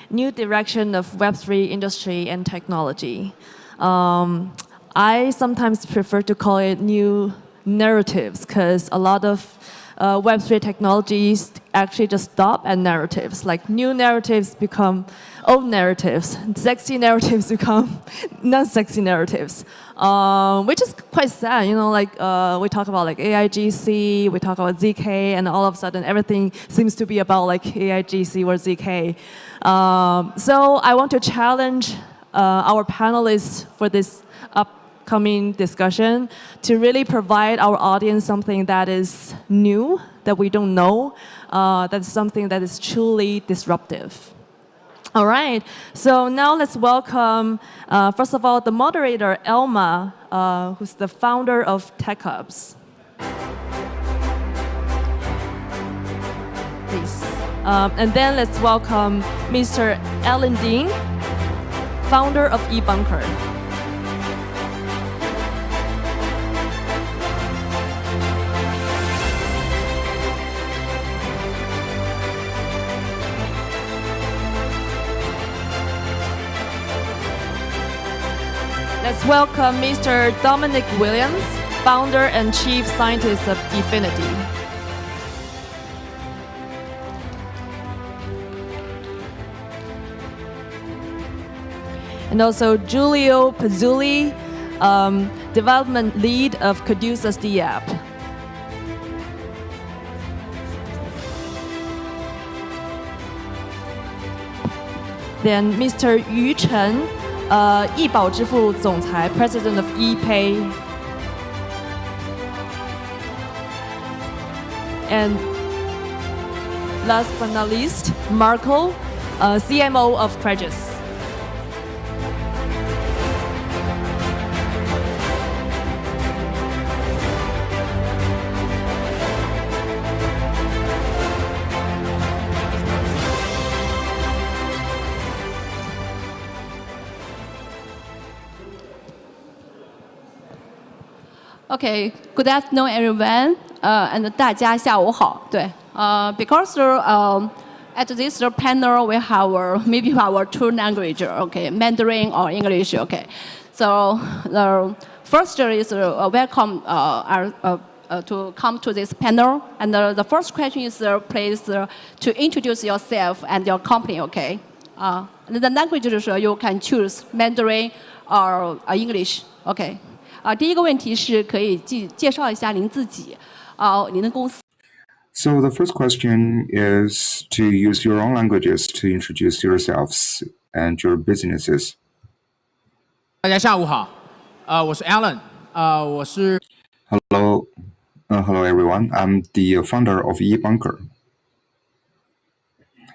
new direction of Web3 industry and technology. I sometimes prefer to call it new narratives because a lot of Web3 technologies actually just stop at narratives. Like new narratives become old narratives, sexy narratives become non-sexy narratives, which is quite sad. You know, like we talk about like AIGC, we talk about ZK, and all of a sudden everything seems to be about like AIGC or ZK. So I want to challenge our panelists for this upcoming discussion to really provide our audience something that is new, that we don't know, that's something that is truly disruptive. All right, so now let's welcome, first of all, the moderator, Alma, who's the founder of Techub. Please. And then let's welcome Mr. Alan Dean, founder of EBunker. Let's welcome Mr. Dominic Williams, founder and chief scientist of DFINITY. And also Giulio Pezzulli, development lead of Caduceus dApp. Then Mr. Chen, 易宝支付总裁 President of Yeepay. And last but not least, Marco, CMO of Cregis. Okay, good afternoon, everyone, and 大家下午好。对，because at this panel we have maybe our two language, okay, Mandarin or English, okay. So the first is welcome to come to this panel, and the first question is please to introduce yourself and your company, okay. The language you can choose Mandarin or English, okay. 第一个问题是可以介绍一下您自己，您的公司。So the first question is to use your own languages to introduce yourselves and your businesses. 大家下午好，我是 Alan，我是 Hello, hello everyone. I'm the founder of EBunker.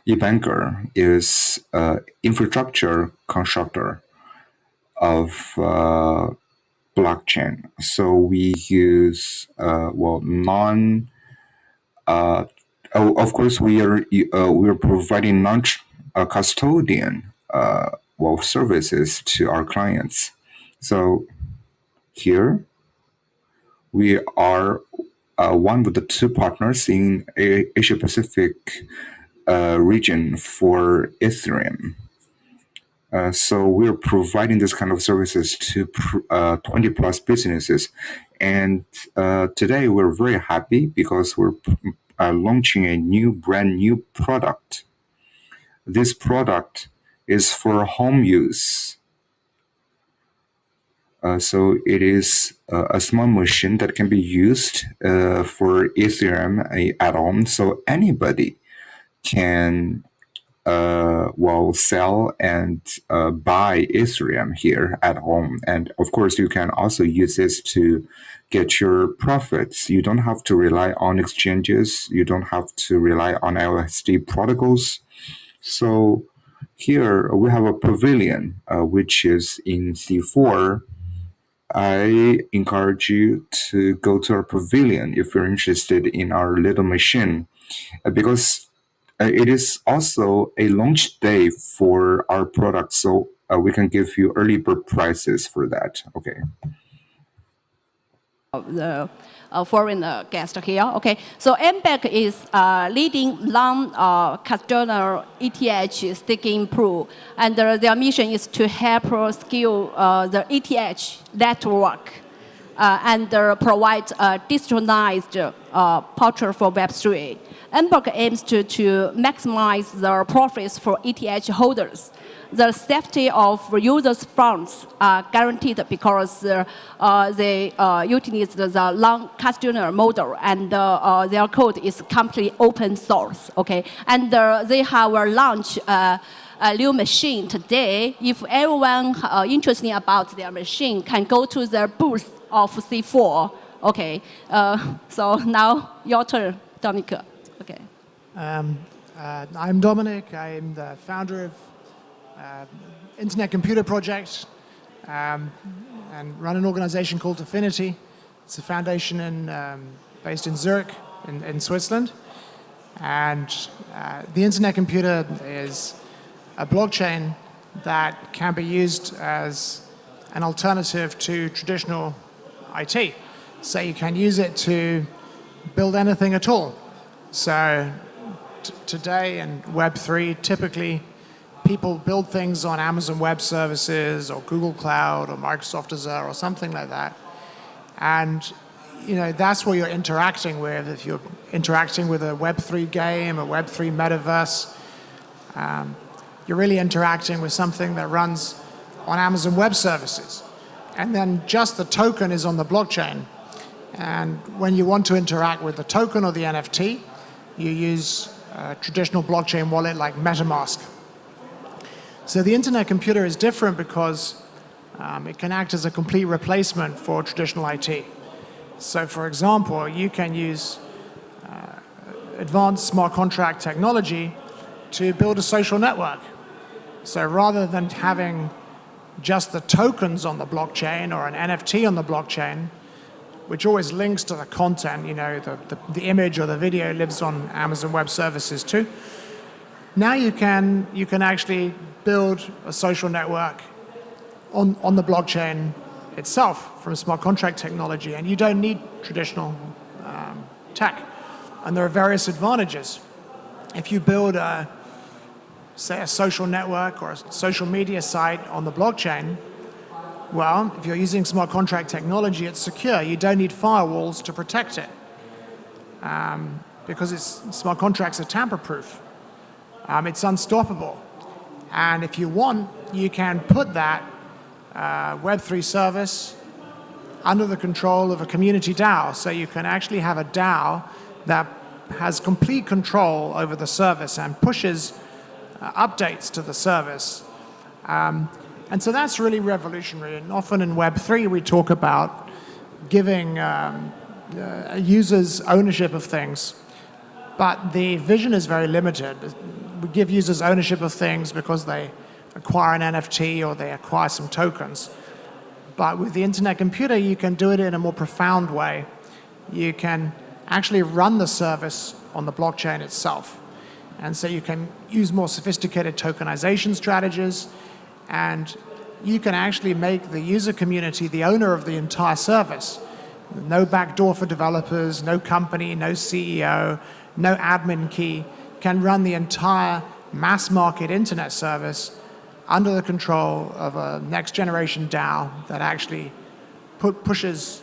EBunker is an infrastructure constructor of blockchain. So we use of course we are providing non-custodian services to our clients. So here we are one of the two partners in Asia Pacific region for Ethereum. So we're providing this kind of services to 20 plus businesses. And today we're very happy because we're launching a brand new product. This product is for home use. So it is a small machine that can be used for Ethereum at home. So anybody can sell and buy Ethereum here at home. And of course, you can also use this to get your profits. You don't have to rely on exchanges. You don't have to rely on LSD protocols. So here we have a pavilion, which is in C4. I encourage you to go to our pavilion if you're interested in our little machine, because it is also a launch day for our product, so we can give you early bird prices for that. Okay. the foreign guest here. Okay, so EBunker is leading non-custodial ETH staking pool, and their mission is to help scale the ETH network and provide a decentralized portal for Web3. EBunker aims to maximize the profits for ETH holders. The safety of users' funds are guaranteed because they utilize the non-custodial model, and their code is completely open source. Okay, and they have launched a new machine today. If everyone interested about their machine, can go to the booth of C4. Okay, so now your turn, Dominic. Okay. I'm Dominic. I'm the founder of Internet Computer Project and run an organization called DFINITY. It's a foundation based in Zurich in Switzerland. And the Internet Computer is a blockchain that can be used as an alternative to traditional IT. So you can use it to build anything at all. So today in Web3, typically people build things on Amazon Web Services or Google Cloud or Microsoft Azure or something like that. And that's what you're interacting with. If you're interacting with a Web3 game, a Web3 metaverse, you're really interacting with something that runs on Amazon Web Services. And then just the token is on the blockchain. And when you want to interact with the token or the NFT, you use a traditional blockchain wallet like MetaMask. So the Internet Computer is different because it can act as a complete replacement for traditional IT. So for example, you can use advanced smart contract technology to build a social network. So rather than having just the tokens on the blockchain or an NFT on the blockchain, which always links to the content, the image or the video lives on Amazon Web Services too. Now you can actually build a social network on the blockchain itself from smart contract technology, and you don't need traditional tech. And there are various advantages. If you build say a social network or a social media site on the blockchain, well, if you're using smart contract technology, it's secure. You don't need firewalls to protect it because smart contracts are tamper-proof. It's unstoppable. And if you want, you can put that Web3 service under the control of a community DAO. So you can actually have a DAO that has complete control over the service and pushes updates to the service. And so that's really revolutionary. And often in Web3, we talk about giving users ownership of things. But the vision is very limited. We give users ownership of things because they acquire an NFT or they acquire some tokens. But with the Internet Computer, you can do it in a more profound way. You can actually run the service on the blockchain itself. And so you can use more sophisticated tokenization strategies, and you can actually make the user community the owner of the entire service. No backdoor for developers, no company, no CEO, no admin key can run the entire mass market internet service under the control of a next generation DAO that actually pushes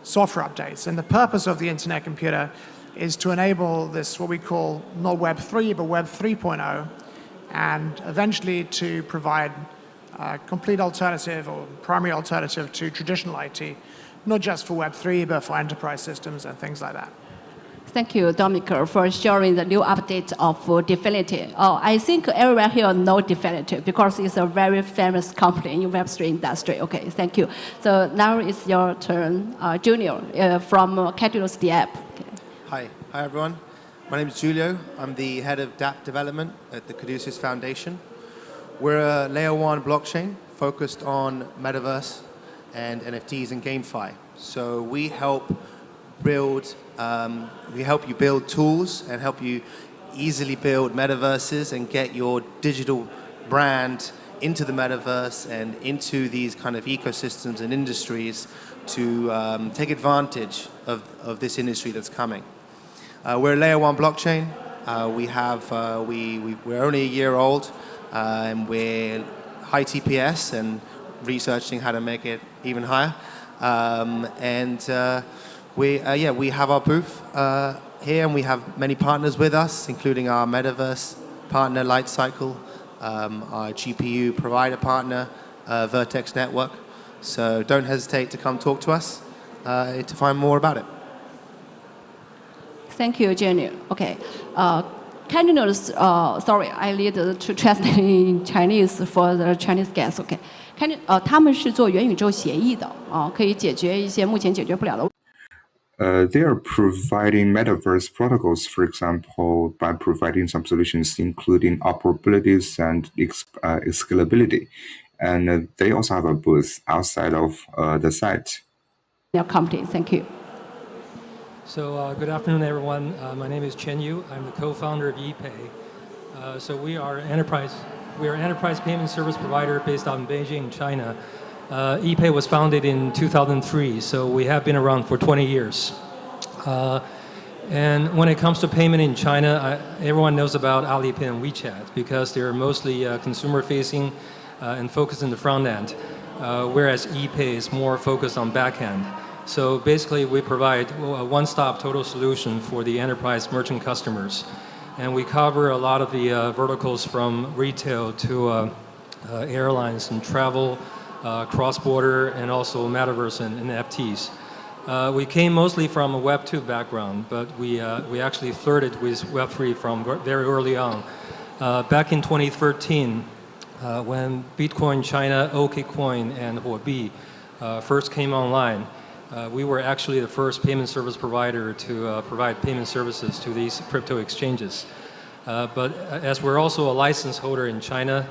software updates. And the purpose of the Internet Computer is to enable this, what we call not Web 3, but Web 3.0, and eventually to provide a complete alternative or primary alternative to traditional IT, not just for Web 3, but for enterprise systems and things like that. Thank you, Dominic, for sharing the new update of DFINITY. I think everyone here knows DFINITY because it's a very famous company in Web3 industry. Okay, thank you. So now it's your turn, Junior, from Caduceus dApp. Okay. Hi everyone. My name is Julio. I'm the head of dApp development at the Caduceus Foundation. We're a layer 1 blockchain focused on metaverse and NFTs and GameFi. So we help you build tools and help you easily build metaverses and get your digital brand into the metaverse and into these kind of ecosystems and industries to take advantage of this industry that's coming. We're a layer 1 blockchain. We're only a year old, and we're high TPS and researching how to make it even higher. We have our booth here, and we have many partners with us, including our metaverse partner, Lightcycle, our GPU provider partner, Vertex Network. So don't hesitate to come talk to us to find more about it. Thank you, Jenny. Okay. Can you notice, sorry, I need to translate in Chinese for the Chinese guests. Okay. 他们是做元宇宙协议的可以解决一些目前解决不了的。They are providing metaverse protocols, for example, by providing some solutions including operabilities and scalability. And they also have a booth outside of the site. Your company, thank you. So good afternoon, everyone. My name is Chen. I'm the co-founder of Yeepay. So we are an enterprise payment service provider based out in Beijing, China. Yeepay was founded in 2003, so we have been around for 20 years. And when it comes to payment in China, everyone knows about Alipay and WeChat because they're mostly consumer-facing and focused in the front end, whereas Yeepay is more focused on back end. So basically, we provide a one-stop total solution for the enterprise merchant customers. And we cover a lot of the verticals from retail to airlines and travel, cross-border, and also metaverse and NFTs. We came mostly from a Web2 background, but we actually flirted with Web3 from very early on. Back in 2013, when Bitcoin China, OKCoin, and Huobi first came online, we were actually the first payment service provider to provide payment services to these crypto exchanges. But as we're also a license holder in China,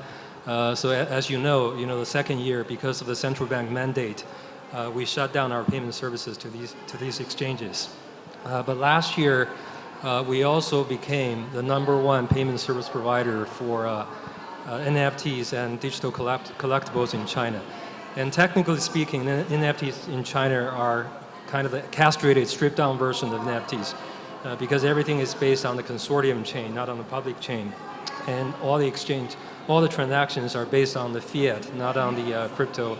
so as you know, the second year, because of the central bank mandate, we shut down our payment services to these exchanges. But last year, we also became the #1 payment service provider for NFTs and digital collectibles in China. And technically speaking, NFTs in China are kind of the castrated, stripped-down version of NFTs because everything is based on the consortium chain, not on the public chain. And all the transactions are based on the fiat, not on the crypto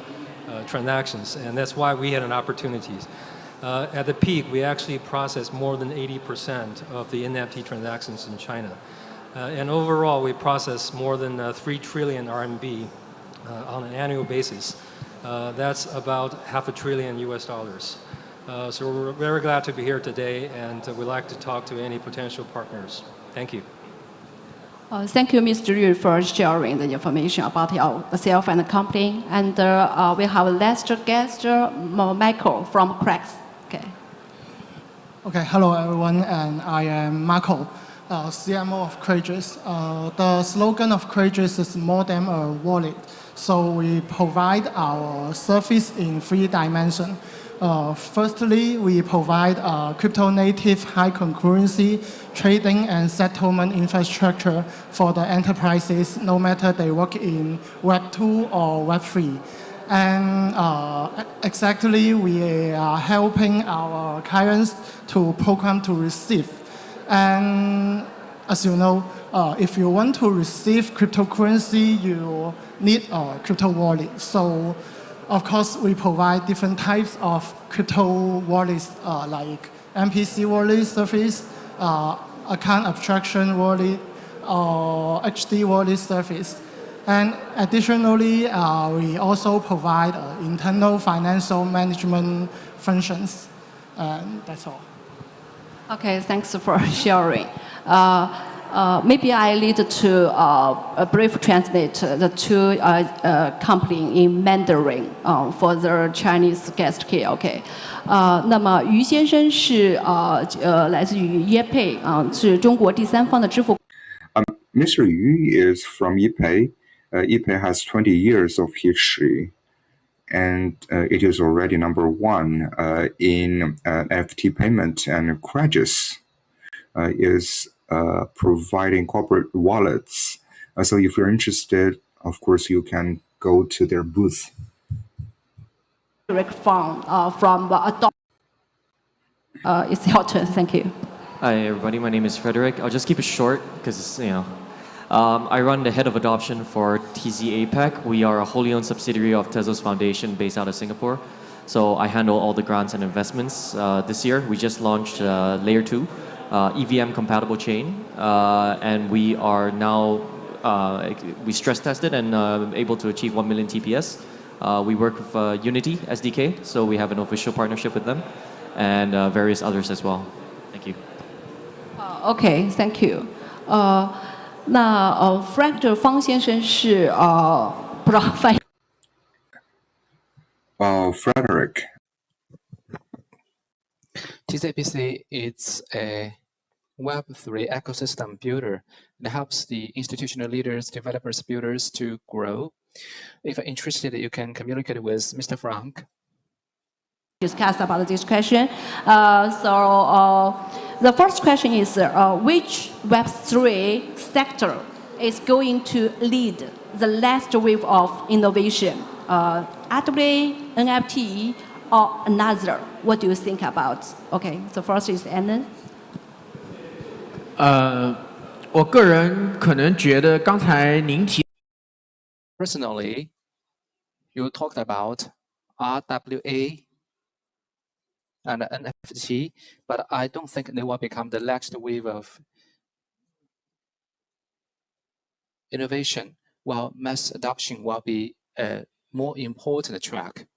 transactions. And that's why we had an opportunity. At the peak, we actually processed more than 80% of the NFT transactions in China. And overall, we process more than 3 trillion RMB on an annual basis. That's about $500 billion US. So we're very glad to be here today, and we'd like to talk to any potential partners. Thank you. Thank you, Mr. Yu, for sharing the information about yourself and the company. And we have a last guest, Michael from Cregis. Okay, hello everyone, and I am Michael, CMO of Cregis. The slogan of Cregis is more than a wallet. So we provide our service in 3 dimensions. Firstly, we provide crypto-native high concurrency trading and settlement infrastructure for the enterprises, no matter they work in Web2 or Web3. And exactly, we are helping our clients to program to receive. And as you know, if you want to receive cryptocurrency, you need a crypto wallet. So, of course, we provide different types of crypto wallets like MPC wallet service, account abstraction wallet, or HD wallet service. And additionally, we also provide internal financial management functions. And that's all. Okay, thanks for sharing. Maybe I need to brief translate the 2 company in Mandarin for the Chinese guest here. Okay. 那么于先生是来自于 Yeepay 是中国第3方的支付。Mr. Yu is from Yeepay. Yeepay has 20 years of history, and it is already #1 in FT payment, and Cregis is providing corporate wallets. So if you're interested, of course, you can go to their booth. Fung from Adopt. It's your turn. Thank you. Hi, everybody. My name is Frederick. I'll just keep it short because, I run the head of adoption for TZ APAC. We are a wholly owned subsidiary of Tezzos Foundation based out of Singapore. So I handle all the grants and investments. This year, we just launched Layer 2, EVM compatible chain. And we are now, we stress tested and able to achieve 1 million TPS. We work with Unity SDK, so we have an official partnership with them, and various others as well. Thank you. OK, thank you. 那Frank 的方先生是不知道翻译。Frederick. TZPC is a Web3 ecosystem builder that helps the institutional leaders, developers, builders to grow. If you're interested, you can communicate with Mr. Frank. Discuss about this question. The first question is which Web3 sector is going to lead the last wave of innovation? AWA, NFT, or another? What do you think about? Okay, so first is Annan. 我个人可能觉得刚才您提。Personally, you talked about RWA and NFT, but I don't think they will become the next wave of innovation, while mass adoption will be a more important track.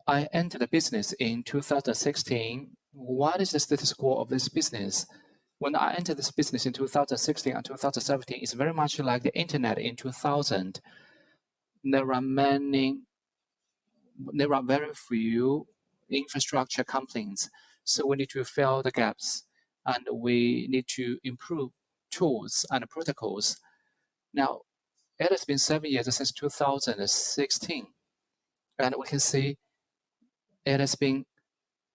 I entered the business in 2016. What is the status quo of this business? When I entered this business in 2016 and 2017, it's very much like the internet in 2000. There are very few infrastructure complaints. So we need to fill the gaps, and we need to improve tools and protocols. Now, it has been 7 years since 2016, and we can see it has been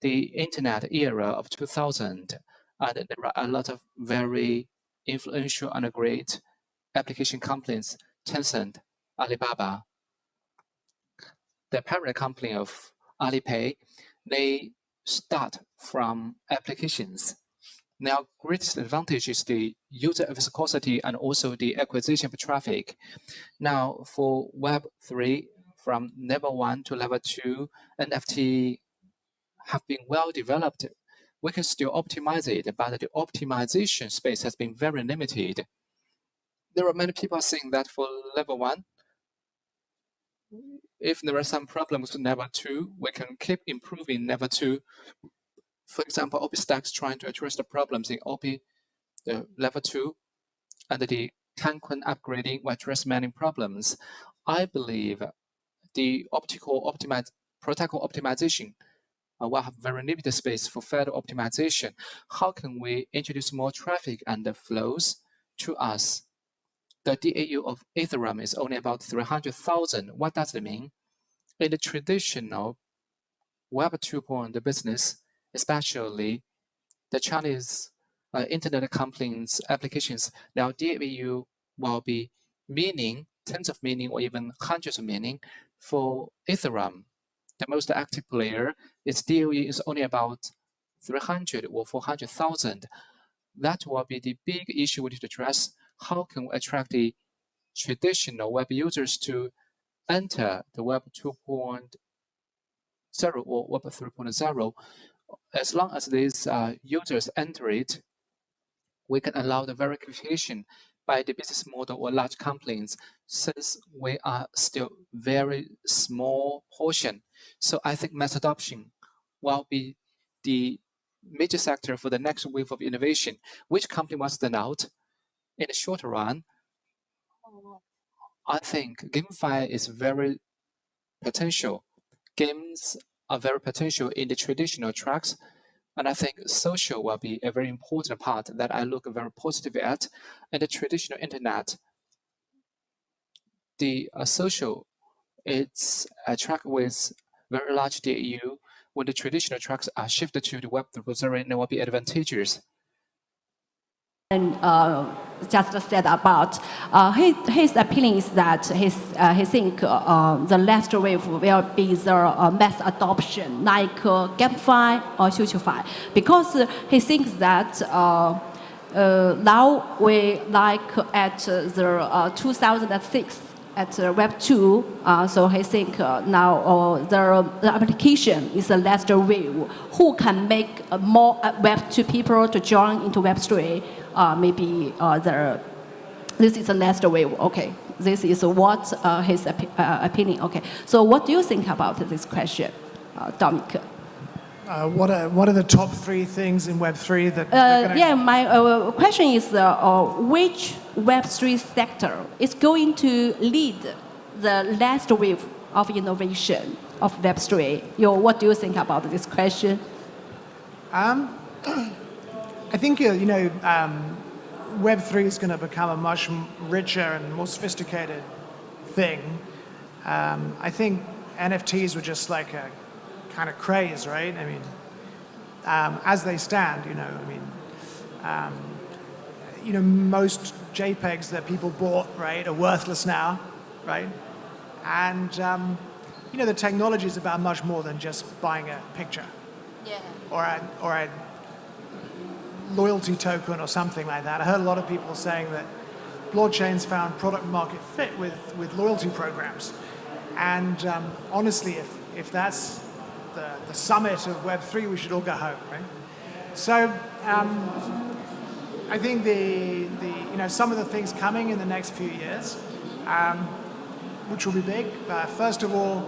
the internet era of 2000, and there are a lot of very influential and great application companies, Tencent, Alibaba, the parent company of Alipay. They start from applications. Now, greatest advantage is the user viscosity and also the acquisition of traffic. Now, for Web3, from level 1 to level 2, NFT have been well developed. We can still optimize it, but the optimization space has been very limited. There are many people saying that for level 1, if there are some problems with level 2, we can keep improving level 2. For example, OpenStack is trying to address the problems in the level 2, and the Cancun upgrading will address many problems. I believe the protocol optimization will have very limited space for further optimization. How can we introduce more traffic and the flows to us? The DAU of Ethereum is only about 300,000. What does it mean? In the traditional Web 2.0 business, especially the Chinese internet companies applications, now DAU will be tens of million or even hundreds of million. For Ethereum, the most active player, its DAU is only about 300 or 400,000. That will be the big issue we need to address. How can we attract the traditional web users to enter the Web 2.0 or Web 3.0? As long as these users enter it, we can allow the verification by the business model or large companies, since we are still very small portion. So I think mass adoption will be the major sector for the next wave of innovation. Which company will stand out? In the short run, I think GameFi is very potential. Games are very potential in the traditional tracks, and I think social will be a very important part that I look very positive at. And the traditional internet, the social, it's a track with very large DAU. When the traditional tracks are shifted to the Web 3.0, there will be advantages. And just said about. His opinion is that he think the last wave will be the mass adoption, like GameFi or SocialFi, because he thinks that now we like at the 2006 at Web 2, so he think now the application is the last wave. Who can make more Web 2 people to join into Web 3? Maybe this is the last wave. Okay, this is what his opinion. Okay, so what do you think about this question, Dominic? What are the top 3 things in Web3 that? Yeah, my question is which Web3 sector is going to lead the last wave of innovation of Web3? What do you think about this question? I think Web3 is going to become a much richer and more sophisticated thing. I think NFTs were just like a kind of craze, right? I mean, as they stand, most JPEGs that people bought, right, are worthless now, right? And the technology is about much more than just buying a picture, or a loyalty token or something like that. I heard a lot of people saying that blockchains found product market fit with loyalty programs, and honestly, if that's the summit of Web3, we should all go home, right? So I think some of the things coming in the next few years, which will be big. First of all,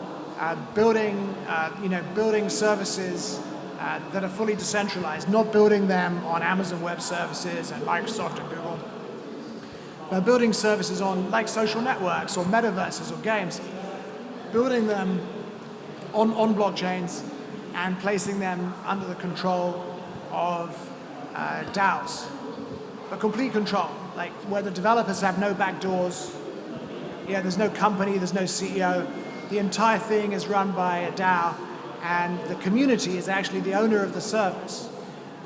building services that are fully decentralized, not building them on Amazon Web Services and Microsoft and Google, but building services on like social networks or metaverses or games, building them on blockchains and placing them under the control of DAOs. A complete control, like where the developers have no backdoors, there's no company, there's no CEO. The entire thing is run by a DAO, and the community is actually the owner of the service.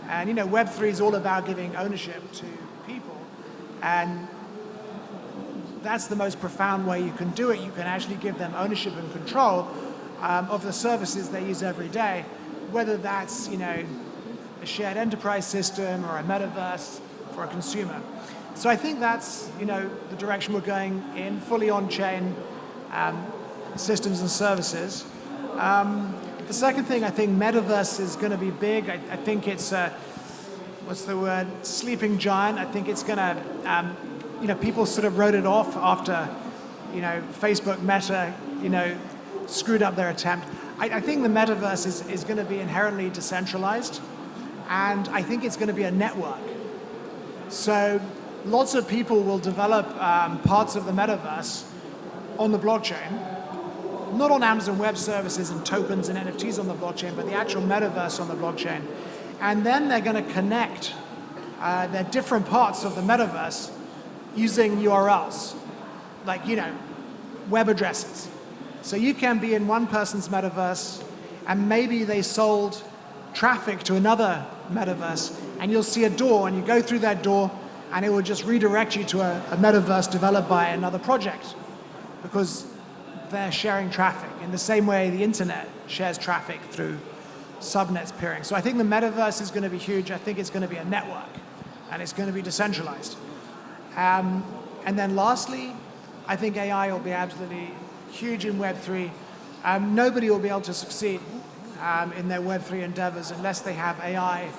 And Web3 is all about giving ownership to people, and that's the most profound way you can do it. You can actually give them ownership and control of the services they use every day, whether that's a shared enterprise system or a metaverse for a consumer. So I think that's the direction we're going in, fully on-chain systems and services. The second thing, I think metaverse is going to be big. I think it's what's the word? Sleeping giant. I think it's going to people sort of wrote it off after Facebook Meta screwed up their attempt. I think the metaverse is going to be inherently decentralized, and I think it's going to be a network. So lots of people will develop parts of the metaverse on the blockchain, not on Amazon Web Services and tokens and NFTs on the blockchain, but the actual metaverse on the blockchain. And then they're going to connect their different parts of the metaverse using URLs, like, web addresses. So you can be in one person's metaverse, and maybe they sold traffic to another metaverse, and you'll see a door, and you go through that door, and it will just redirect you to a metaverse developed by another project, because they're sharing traffic in the same way the internet shares traffic through subnets peering. So I think the metaverse is going to be huge. I think it's going to be a network, and it's going to be decentralized. And then lastly, I think AI will be absolutely huge in Web3. Nobody will be able to succeed in their Web3 endeavors unless they have AI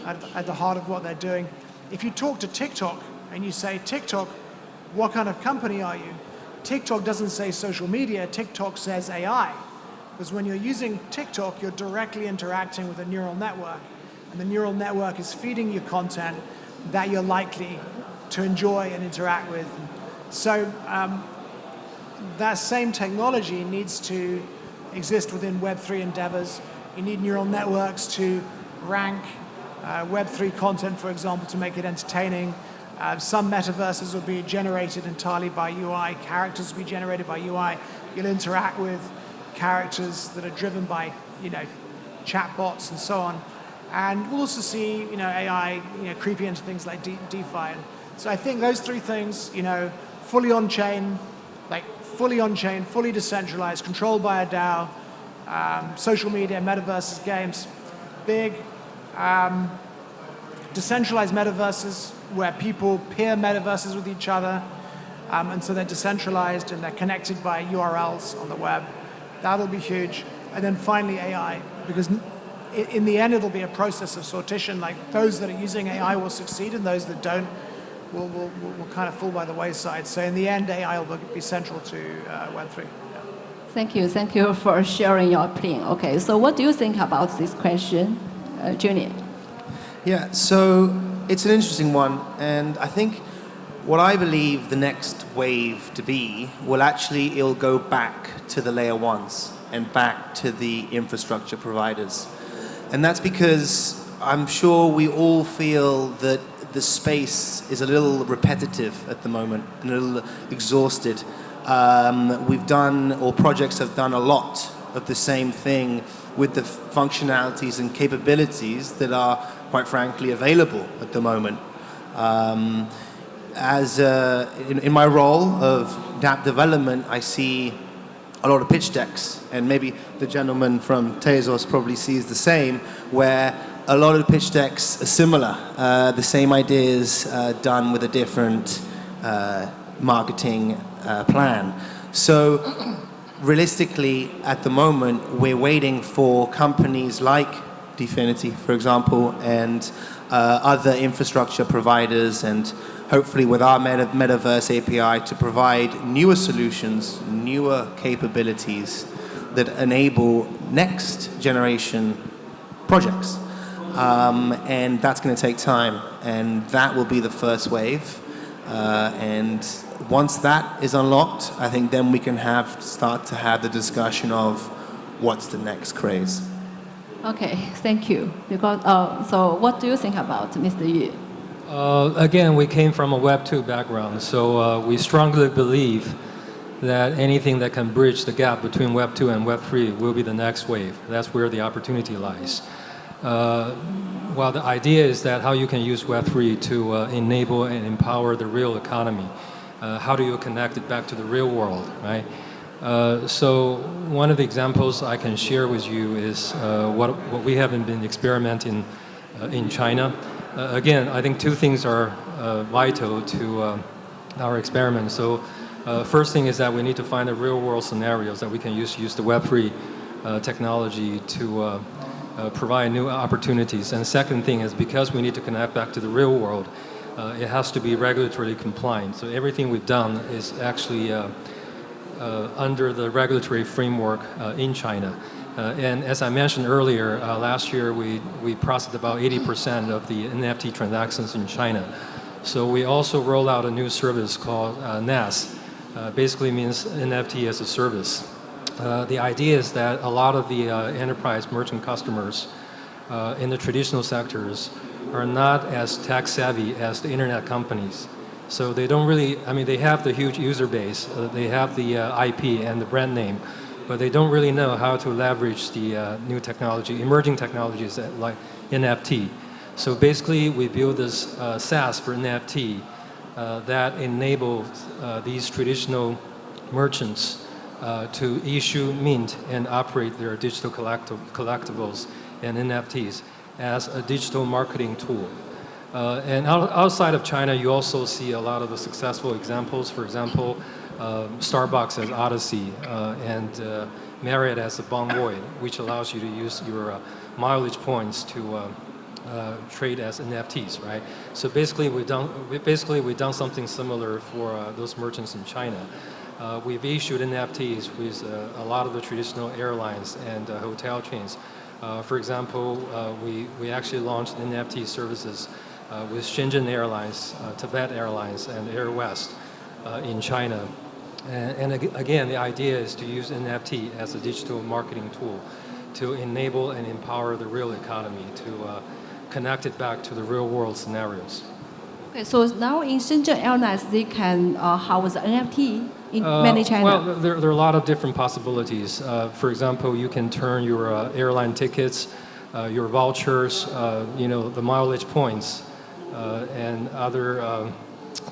at the heart of what they're doing. If you talk to TikTok and you say, TikTok, what kind of company are you? TikTok doesn't say social media, TikTok says AI. Because when you're using TikTok, you're directly interacting with a neural network. And the neural network is feeding you content that you're likely to enjoy and interact with. So that same technology needs to exist within Web3 endeavors. You need neural networks to rank Web3 content, for example, to make it entertaining. Some metaverses will be generated entirely by UI. Characters will be generated by UI. You'll interact with characters that are driven by, chatbots and so on. And we'll also see, AI, creeping into things like DeFi. And So I think those three things, fully on-chain, fully decentralized, controlled by a DAO, social media, metaverses, games, big, decentralized metaverses where people peer metaverses with each other, and so they're decentralized and they're connected by URLs on the web. That'll be huge. And then finally AI, because in the end it'll be a process of sortition. Like those that are using AI will succeed and those that don't will kind of fall by the wayside. So in the end, AI will be central to Web3. Thank you for sharing your opinion. Okay, so what do you think about this question, Junior? Yeah, so it's an interesting one, and I think what I believe the next wave to be will actually, it'll go back to the layer ones and back to the infrastructure providers. And that's because I'm sure we all feel that the space is a little repetitive at the moment and a little exhausted. We've done, or projects have done a lot of the same thing with the functionalities and capabilities that are, quite frankly, available at the moment. In my role of dApp development, I see a lot of pitch decks, and maybe the gentleman from Tezos probably sees the same, where a lot of the pitch decks are similar, the same ideas done with a different marketing plan. So realistically, at the moment, we're waiting for companies like DFINITY, for example, and other infrastructure providers, and hopefully with our Metaverse API to provide newer solutions, newer capabilities that enable next generation projects. And that's going to take time, and that will be the first wave. And once that is unlocked, I think then we can start to have the discussion of what's the next craze. Okay, thank you. Because so, what do you think about Mr. Yu? Again, we came from a Web 2 background, so we strongly believe that anything that can bridge the gap between Web 2 and Web 3 will be the next wave. That's where the opportunity lies. While the idea is that how you can use Web 3 to enable and empower the real economy, how do you connect it back to the real world, right? So one of the examples I can share with you is what we have been experimenting in China. Again, I think two things are vital to our experiment. So first thing is that we need to find the real world scenarios that we can use the Web3 technology to provide new opportunities. And the second thing is because we need to connect back to the real world, it has to be regulatory compliant. So everything we've done is actually under the regulatory framework in China. And as I mentioned earlier, last year we processed about 80% of the NFT transactions in China. So we also rolled out a new service called NAS. Basically means NFT as a service. The idea is that a lot of the enterprise merchant customers in the traditional sectors are not as tech savvy as the internet companies. So they don't really, I mean, they have the huge user base, they have the IP and the brand name, but they don't really know how to leverage the new technology, emerging technologies like NFT. So basically, we build this SaaS for NFT that enables these traditional merchants to issue, mint, and operate their digital collectibles and NFTs as a digital marketing tool. And outside of China, you also see a lot of the successful examples. For example, Starbucks as Odyssey and Marriott as a Bonvoy, which allows you to use your mileage points to trade as NFTs, right? So basically, we've done something similar for those merchants in China. We've issued NFTs with a lot of the traditional airlines and hotel chains. For example, we actually launched NFT services with Shenzhen Airlines, Tibet Airlines, and Air West in China. And again, the idea is to use NFT as a digital marketing tool to enable and empower the real economy, to connect it back to the real world scenarios. Okay, so now in Shenzhen Airlines, they can house NFT in many China. Well, there are a lot of different possibilities. For example, you can turn your airline tickets, your vouchers, the mileage points, and other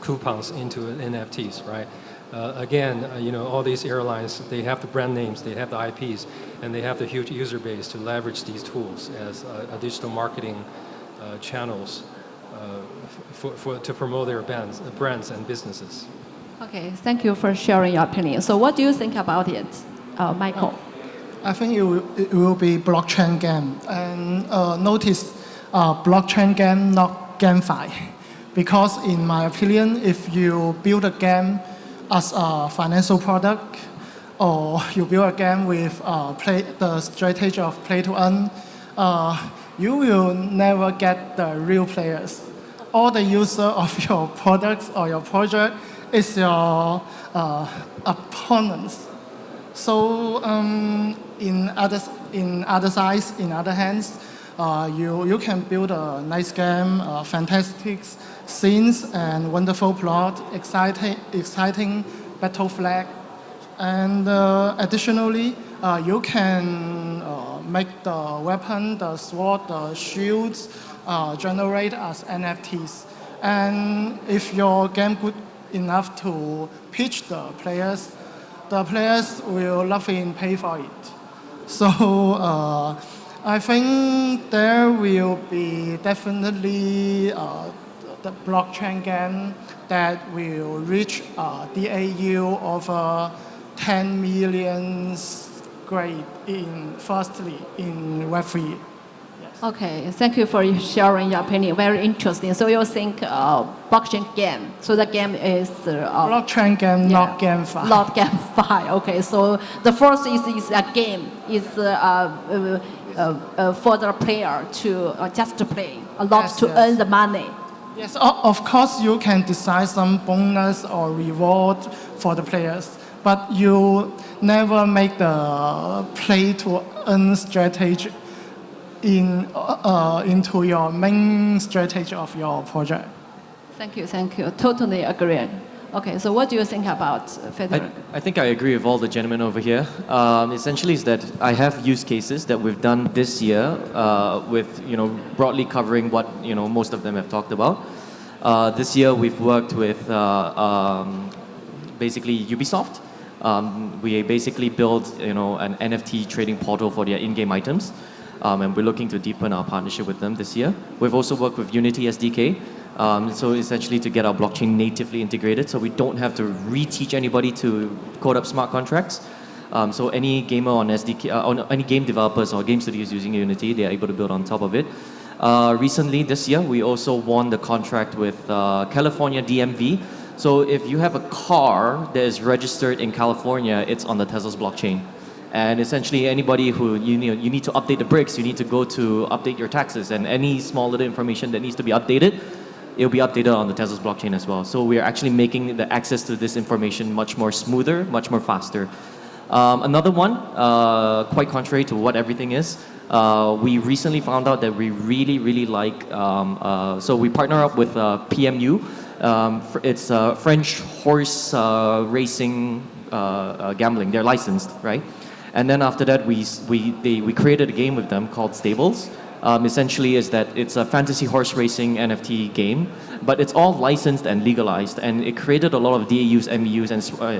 coupons into NFTs, right? Again, all these airlines, they have the brand names, they have the IPs, and they have the huge user base to leverage these tools as digital marketing channels to promote their brands and businesses. Okay, thank you for sharing your opinion. So what do you think about it, Michael? I think it will be blockchain game. And notice blockchain game, not GameFi. Because in my opinion, if you build a game as a financial product, or you build a game with the strategy of play to earn, you will never get the real players. All the user of your products or your project is your opponents. So in other hands, you can build a nice game, fantastic scenes and wonderful plot, exciting battle flag, and additionally, you can make the weapon, the sword, the shields generate as NFTs. And if your game good enough to pitch the players will love it and pay for it. So I think there will be definitely the blockchain game that will reach DAU of 10 million grade firstly in Web3. Okay, thank you for sharing your opinion. Very interesting. So you think blockchain game? So the game is blockchain game, not GameFi. Not GameFi. Okay, so the first is a game. Is for the player to just to play, a lot to earn the money. Yes, of course you can decide some bonus or reward for the players, but you never make the play to earn strategy into your main strategy of your project. Thank you. Totally agree. Okay, so what do you think about Frederick? I think I agree with all the gentlemen over here. Essentially is that I have use cases that we've done this year with, broadly covering what, most of them have talked about. This year we've worked with basically Ubisoft. We basically built, an NFT trading portal for their in-game items. And we're looking to deepen our partnership with them this year. We've also worked with Unity SDK. So essentially to get our blockchain natively integrated so we don't have to reteach anybody to code up smart contracts. So any gamer on SDK, any game developers or game studios using Unity, they're able to build on top of it. Recently, this year, we also won the contract with California DMV. So if you have a car that is registered in California, it's on the Tesla's blockchain. And essentially anybody who, you need to update the bricks, you need to go to update your taxes, and any small little information that needs to be updated, it'll be updated on the Tesla's blockchain as well. So we're actually making the access to this information much more smoother, much more faster. Another one, quite contrary to what everything is, we recently found out that we really, really like, so we partner up with PMU. It's French horse racing gambling. They're licensed, right? And then after that, we created a game with them called Stables. Essentially is that it's a fantasy horse racing NFT game, but it's all licensed and legalized, and it created a lot of DAUs, MEUs,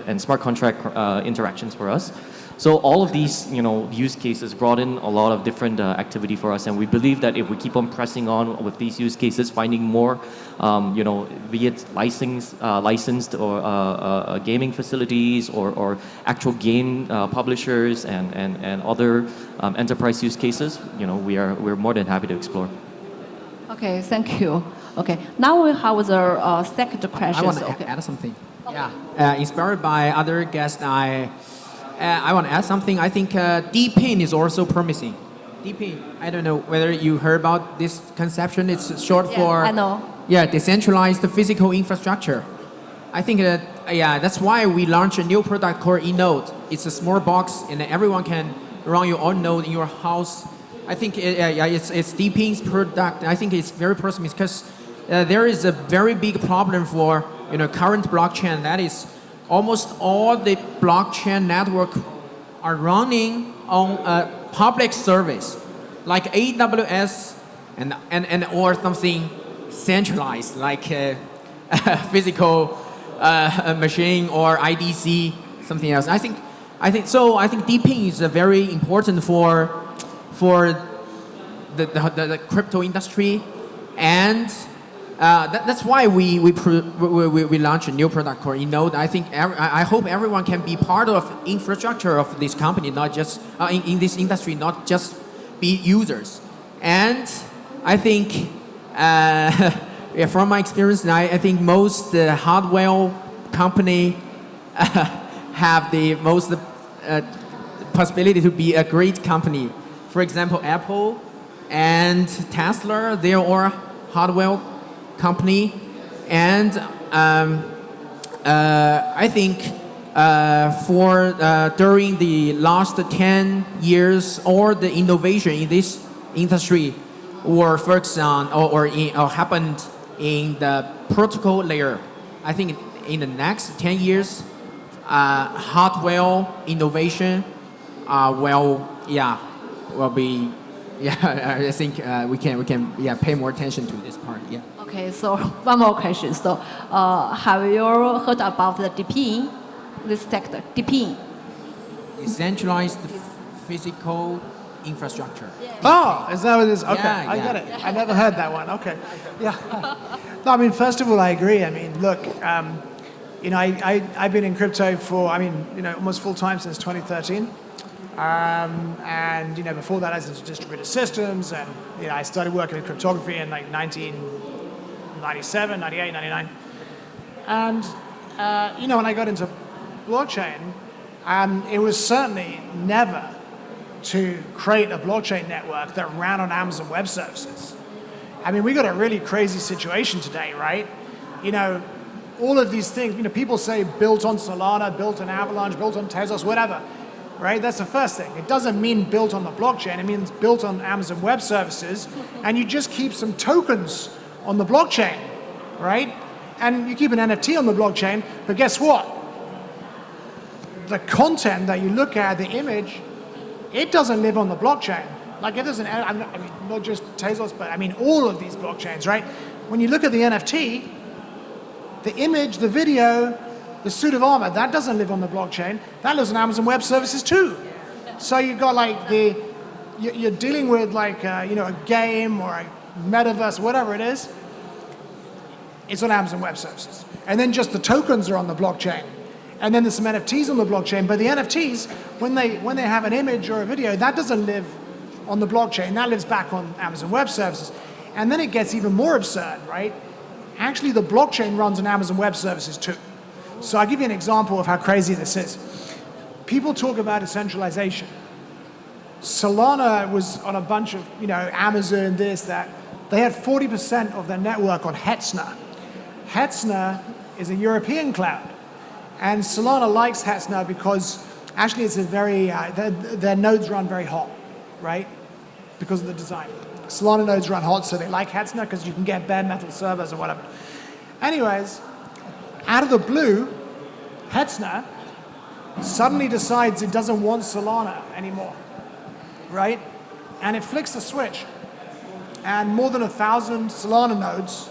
and smart contract interactions for us. So all of these, use cases brought in a lot of different activity for us, and we believe that if we keep on pressing on with these use cases, finding more, be it licensed or gaming facilities or actual game publishers and other enterprise use cases, we're more than happy to explore. Okay, thank you. Okay, now we have the second question. I want to add something. Okay. Yeah, inspired by other guests, I want to add something. I think DePIN is also promising. DePIN, I don't know whether you heard about this conception. It's short for I know. Yeah, decentralized physical infrastructure. I think that that's why we launched a new product called eNode. It's a small box, and everyone can run your own node in your house. I think it's DePIN's product. I think it's very promising because there is a very big problem for current blockchain. That is, almost all the blockchain network are running on a public service, like AWS and or something centralized, like physical machine or IDC, something else. I think DeepIn is very important for the crypto industry, and that's why we launched a new product called eNode. I hope everyone can be part of infrastructure of this company, not just in this industry, not just be users. And I think, from my experience, I think most hardware company have the most possibility to be a great company. For example, Apple and Tesla, they are all hardware company, and I think during the last 10 years, all the innovation in this industry were focused on or happened in the protocol layer. I think in the next 10 years, hardware innovation will be. Yeah, I think we can pay more attention to this part. Yeah. Okay, so one more question. So, have you heard about the DeepIn, this sector? DeepIn. Decentralized physical infrastructure. Oh, is that what it is? Okay, Yeah, I yeah. get it. I never heard that one. Okay, yeah. No, I mean, first of all, I agree. I mean, look, I've been in crypto for, almost full time since 2013. And before that I was into distributed systems, and I started working in cryptography in like 1997, 98, 99. And when I got into blockchain, it was certainly never to create a blockchain network that ran on Amazon Web Services. I mean, we got a really crazy situation today, right? All of these things, people say built on Solana, built on Avalanche, built on Tezos, whatever. Right? That's the first thing. It doesn't mean built on the blockchain. It means built on Amazon Web Services, and you just keep some tokens on the blockchain, right? And you keep an NFT on the blockchain, but guess what? The content that you look at, the image, it doesn't live on the blockchain. Like it doesn't, not just Tezos, but all of these blockchains, right? When you look at the NFT, the image, the video, the suit of armor, that doesn't live on the blockchain. That lives on Amazon Web Services too. So you've got you're dealing with a game or a metaverse, whatever it is. It's on Amazon Web Services. And then just the tokens are on the blockchain. And then there's some NFTs on the blockchain. But the NFTs, when they have an image or a video, that doesn't live on the blockchain. That lives back on Amazon Web Services. And then it gets even more absurd, right? Actually, the blockchain runs on Amazon Web Services too. So I'll give you an example of how crazy this is. People talk about decentralization. Solana was on a bunch of, Amazon, this, that. They had 40% of their network on Hetzner. Hetzner is a European cloud. And Solana likes Hetzner because actually it's a very, their nodes run very hot, right? Because of the design. Solana nodes run hot, so they like Hetzner because you can get bare metal servers or whatever. Anyways, out of the blue, Hetzner suddenly decides it doesn't want Solana anymore, right? And it flicks the switch. And more than 1,000 Solana nodes,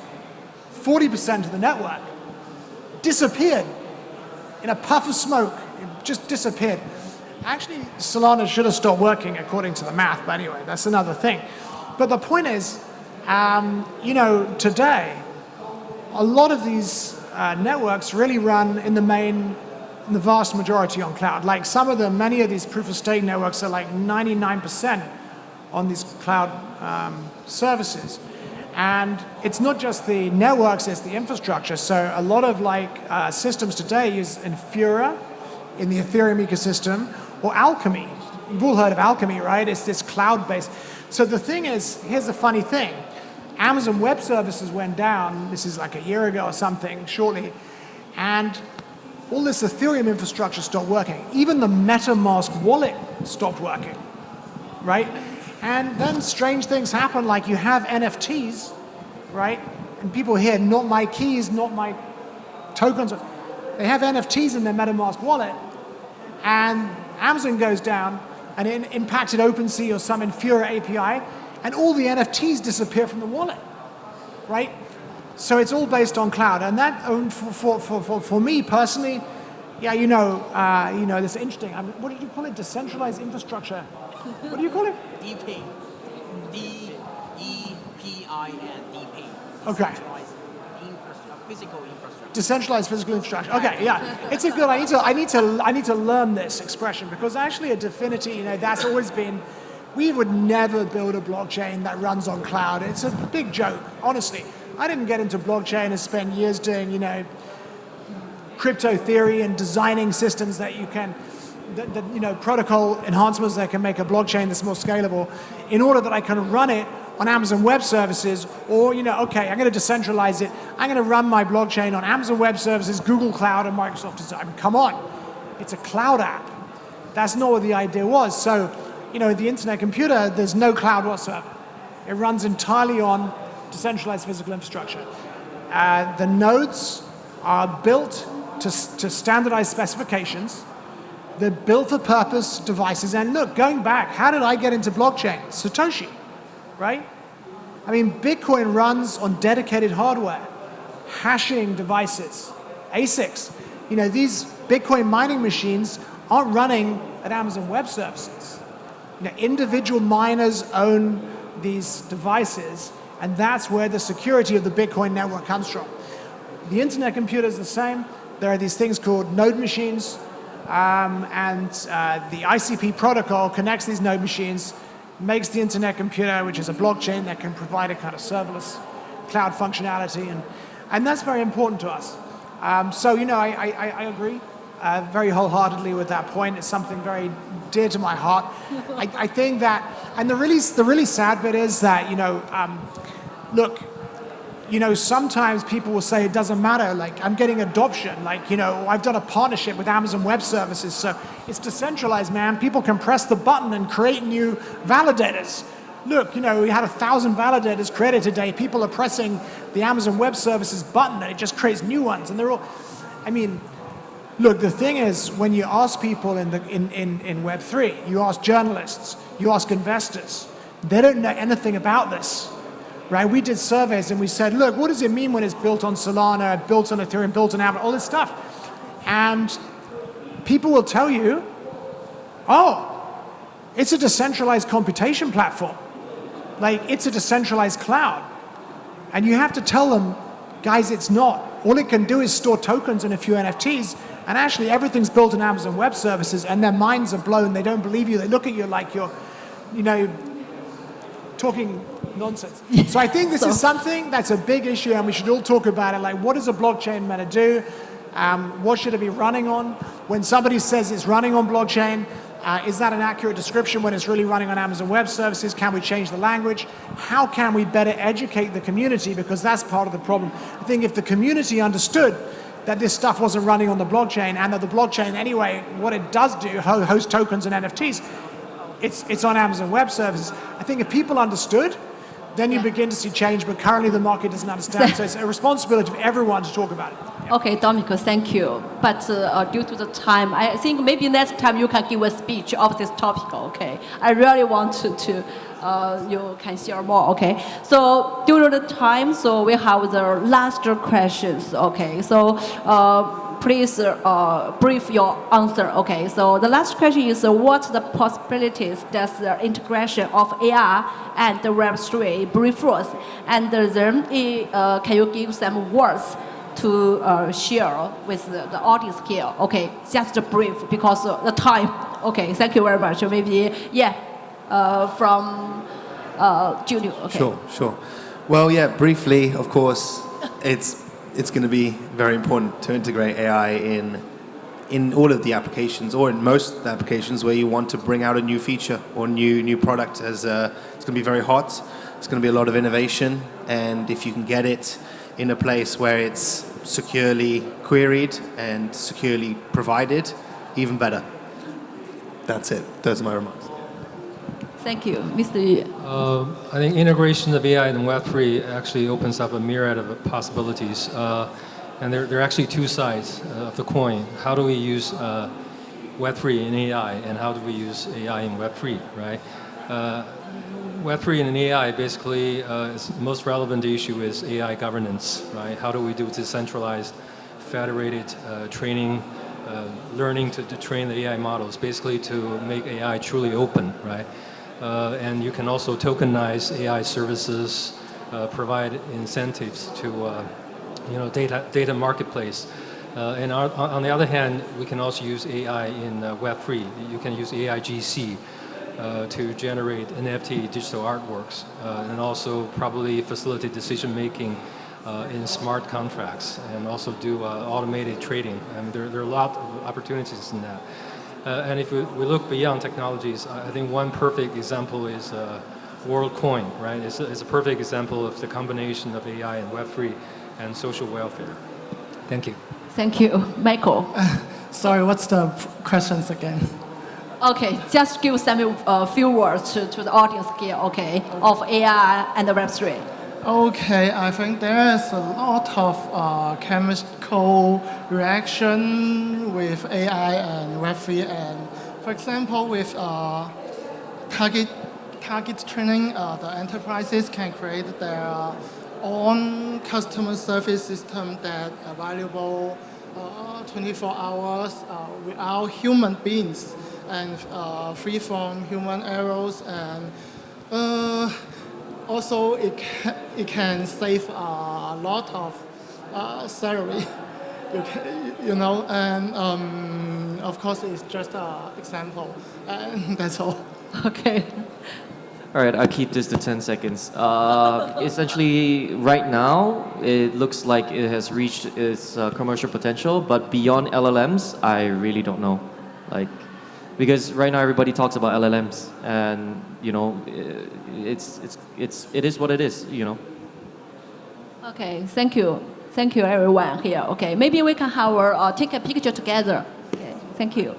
40% of the network, disappeared in a puff of smoke. It just disappeared. Actually, Solana should have stopped working according to the math, but anyway, that's another thing. But the point is, today, a lot of these networks really run in the vast majority on cloud. Like some of them, many of these proof of stake networks are like 99% on these cloud services. And it's not just the networks, it's the infrastructure. So a lot of systems today use Infura in the Ethereum ecosystem, or Alchemy. You've all heard of Alchemy, right? It's this cloud-based. So the thing is, here's the funny thing. Amazon Web Services went down, this is like a year ago or something, shortly, and all this Ethereum infrastructure stopped working. Even the MetaMask wallet stopped working, right? And then strange things happen, like you have NFTs, right? And people hear, not my keys, not my tokens. They have NFTs in their MetaMask wallet, and Amazon goes down, and it impacted OpenSea or some Infura API, and all the NFTs disappear from the wallet, right? So it's all based on cloud, and that for me personally, yeah, that's interesting. What did you call it? Decentralized infrastructure. What do you call it? DP. DEPIN. DP. Okay. Physical infrastructure. Decentralized physical infrastructure. Okay, yeah, it's a good. I need to learn this expression because actually at DFINITY, that's always been. We would never build a blockchain that runs on cloud. It's a big joke, honestly. I didn't get into blockchain and spend years doing, crypto theory and designing systems that you can, protocol enhancements that can make a blockchain that's more scalable in order that I can run it on Amazon Web Services or, okay, I'm going to decentralize it. I'm going to run my blockchain on Amazon Web Services, Google Cloud, and Microsoft Azure. I mean, come on. It's a cloud app. That's not what the idea was. So, the internet computer, there's no cloud whatsoever. It runs entirely on decentralized physical infrastructure. The nodes are built to standardized specifications. They're built for purpose devices. And look, going back, how did I get into blockchain? Satoshi, right? I mean, Bitcoin runs on dedicated hardware, hashing devices, ASICs. These Bitcoin mining machines aren't running at Amazon Web Services. Individual miners own these devices, and that's where the security of the Bitcoin network comes from. The internet computer is the same. There are these things called node machines, and the ICP protocol connects these node machines, makes the internet computer, which is a blockchain that can provide a kind of serverless cloud functionality, and that's very important to us. So, I agree very wholeheartedly with that point. It's something very dear to my heart. I think that, and the really sad bit is that, look, sometimes people will say it doesn't matter, like I'm getting adoption, like, I've done a partnership with Amazon Web Services, so it's decentralized, man. People can press the button and create new validators. Look, we had 1,000 validators created today. People are pressing the Amazon Web Services button and it just creates new ones, and they're all, look, the thing is, when you ask people in Web3, you ask journalists, you ask investors, they don't know anything about this, right? We did surveys and we said, look, what does it mean when it's built on Solana, built on Ethereum, built on Alma, all this stuff? And people will tell you, oh, it's a decentralized computation platform. Like, it's a decentralized cloud. And you have to tell them, guys, it's not. All it can do is store tokens and a few NFTs, and actually everything's built on Amazon Web Services, and their minds are blown. They don't believe you. They look at you like you're, talking nonsense. So I think this is something that's a big issue, and we should all talk about it. Like, what is a blockchain meant to do? What should it be running on? When somebody says it's running on blockchain, is that an accurate description when it's really running on Amazon Web Services? Can we change the language? How can we better educate the community? Because that's part of the problem. I think if the community understood that this stuff wasn't running on the blockchain, and that the blockchain anyway, what it does do, host tokens and NFTs, it's on Amazon Web Services. I think if people understood, then you begin to see change, but currently the market doesn't understand. So it's a responsibility of everyone to talk about it. Yeah. Okay, Dominic, thank you. But due to the time, I think maybe next time you can give a speech of this topic, okay? I really want to you can share more, okay? So due to the time, so we have the last questions, okay? So please brief your answer, okay? So the last question is, what the possibilities does the integration of AR and the Web3 brief us? And then can you give some words to share with the audience here? Okay, just a brief because the time. Okay, thank you very much. Maybe, from Julio. Okay. Sure. Well, briefly, of course, it's going to be very important to integrate AI in all of the applications, or in most of the applications where you want to bring out a new feature or new product. As it's going to be very hot. It's going to be a lot of innovation, and if you can get it in a place where it's securely queried and securely provided, even better. That's it. Those are my remarks. Thank you, Mr. Yu. I think integration of AI and Web3 actually opens up a myriad of possibilities. And there are actually two sides of the coin. How do we use Web3 in AI, and how do we use AI in Web3, right? Web3 and AI, basically, is most relevant issue is AI governance, right? How do we do decentralized, federated training, learning to train the AI models, basically to make AI truly open, right? And you can also tokenize AI services, provide incentives to, data marketplace. And on the other hand, we can also use AI in Web3. You can use AI GC to generate NFT digital artworks, and also probably facilitate decision making in smart contracts, and also do automated trading. And there are a lot of opportunities in that. And if we look beyond technologies, I think one perfect example is WorldCoin, right? It's a perfect example of the combination of AI and Web3 and social welfare. Thank you. Thank you, Michael. Sorry, what's the questions again? Okay, just give some few words to the audience here, okay, of AI and the Web3. Okay, I think there is a lot of chemical reaction with AI and Web3, and for example, with target training, the enterprises can create their own customer service system that available 24 hours without human beings and free from human errors, and also it can save a lot of salary, and of course it's just an example, and that's all. Okay. All right, I'll keep this to 10 seconds. Essentially, right now, it looks like it has reached its commercial potential, but beyond LLMs, I really don't know. Because right now everybody talks about LLMs, and it is what it is. Okay, thank you everyone here. Okay, maybe we can take a picture together. Okay, thank you.